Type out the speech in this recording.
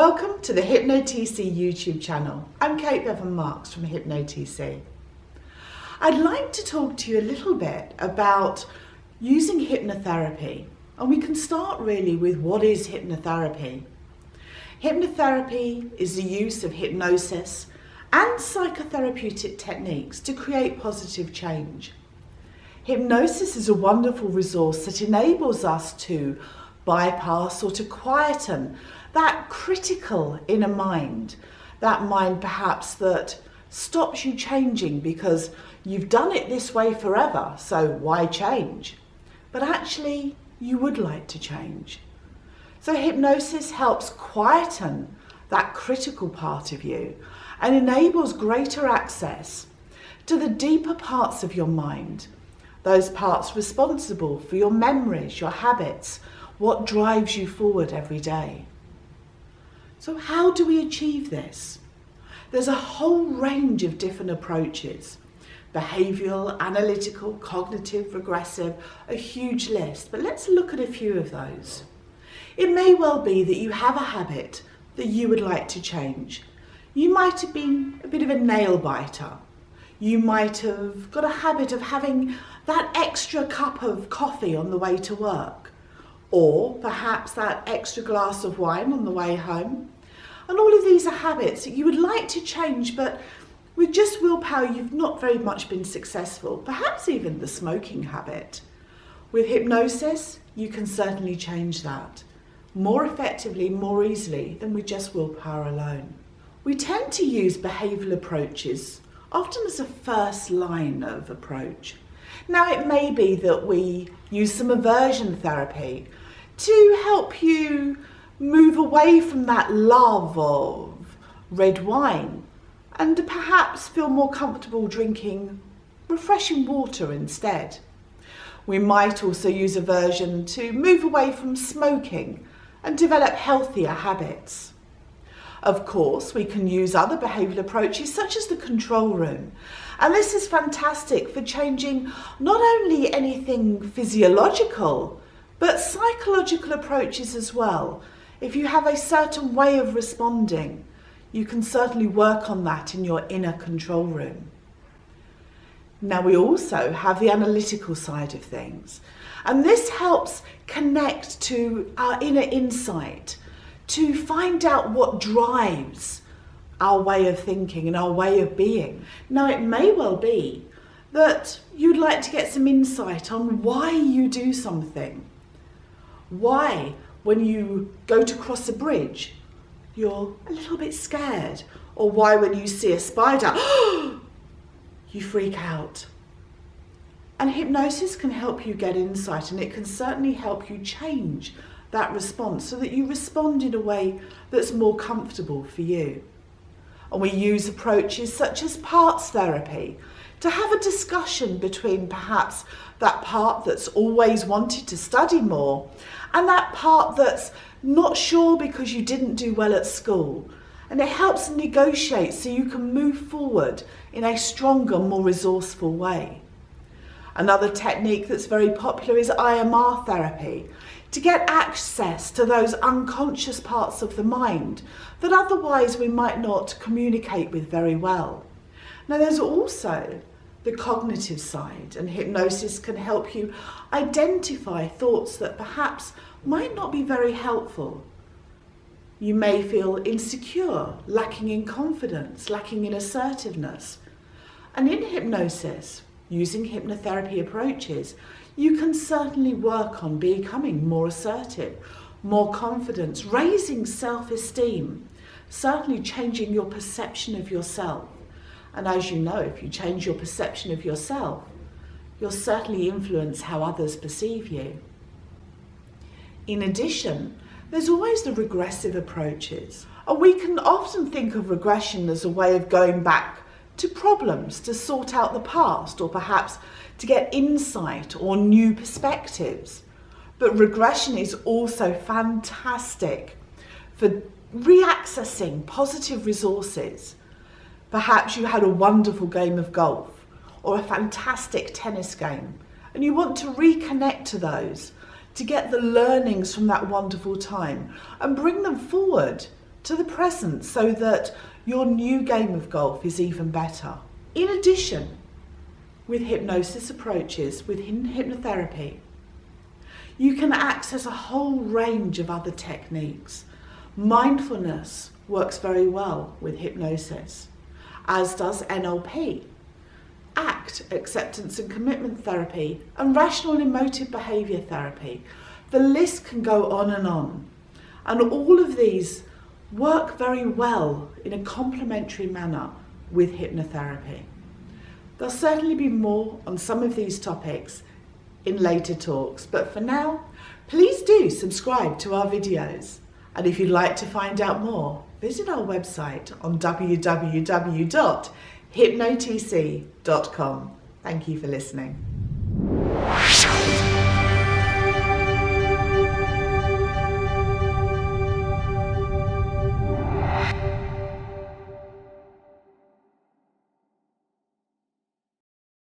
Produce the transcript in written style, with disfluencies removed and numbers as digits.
Welcome to the HypnoTC YouTube channel. I'm Kate Bevan-Marks from HypnoTC. I'd like to talk to you a little bit about using hypnotherapy, and we can start really with what is hypnotherapy. Hypnotherapy is the use of hypnosis and psychotherapeutic techniques to create positive change. Hypnosis is a wonderful resource that enables us to bypass or to quieten that critical inner mind, that mind perhaps that stops you changing because you've done it this way forever, so why change? But actually you would like to change. So hypnosis helps quieten that critical part of you and enables greater access to the deeper parts of your mind, those parts responsible for your memories, your habits, what drives you forward every day. So how do we achieve this? There's a whole range of different approaches. Behavioural, analytical, cognitive, regressive, a huge list, but let's look at a few of those. It may well be that you have a habit that you would like to change. You might have been a bit of a nail biter. You might have got a habit of having that extra cup of coffee on the way to work, or perhaps that extra glass of wine on the way home. And all of these are habits that you would like to change, but with just willpower you've not very much been successful, perhaps even the smoking habit. With hypnosis, you can certainly change that more effectively, more easily than with just willpower alone. We tend to use behavioural approaches often as a first line of approach. Now it may be that we use some aversion therapy to help you move away from that love of red wine and perhaps feel more comfortable drinking refreshing water instead. We might also use aversion to move away from smoking and develop healthier habits. Of course, we can use other behavioural approaches such as the control room. And this is fantastic for changing not only anything physiological, but psychological approaches as well. If you have a certain way of responding, you can certainly work on that in your inner control room. Now we also have the analytical side of things. And this helps connect to our inner insight, to find out what drives our way of thinking and our way of being. Now it may well be that you'd like to get some insight on why you do something. Why, when you go to cross a bridge, you're a little bit scared, or why when you see a spider, you freak out. And hypnosis can help you get insight, and it can certainly help you change that response so that you respond in a way that's more comfortable for you. And we use approaches such as parts therapy to have a discussion between perhaps that part that's always wanted to study more and that part that's not sure because you didn't do well at school. And it helps negotiate so you can move forward in a stronger, more resourceful way. Another technique that's very popular is IMR therapy, to get access to those unconscious parts of the mind that otherwise we might not communicate with very well. Now there's also the cognitive side, and hypnosis can help you identify thoughts that perhaps might not be very helpful. You may feel insecure, lacking in confidence, lacking in assertiveness. And in hypnosis, using hypnotherapy approaches, you can certainly work on becoming more assertive, more confident, raising self-esteem, certainly changing your perception of yourself. And as you know, if you change your perception of yourself, you'll certainly influence how others perceive you. In addition, there's always the regressive approaches. And we can often think of regression as a way of going back to problems, to sort out the past, or perhaps to get insight or new perspectives. But regression is also fantastic for reaccessing positive resources. Perhaps you had a wonderful game of golf or a fantastic tennis game, and you want to reconnect to those to get the learnings from that wonderful time and bring them forward to the present so that your new game of golf is even better. In addition, with hypnosis approaches within hypnotherapy, you can access a whole range of other techniques. Mindfulness works very well with hypnosis, as does NLP, ACT, acceptance and commitment therapy, and rational and emotive behaviour therapy. The list can go on. And all of these work very well in a complementary manner with hypnotherapy. There'll certainly be more on some of these topics in later talks, but for now, please do subscribe to our videos. And if you'd like to find out more, visit our website on www.hypnotc.com. Thank you for listening.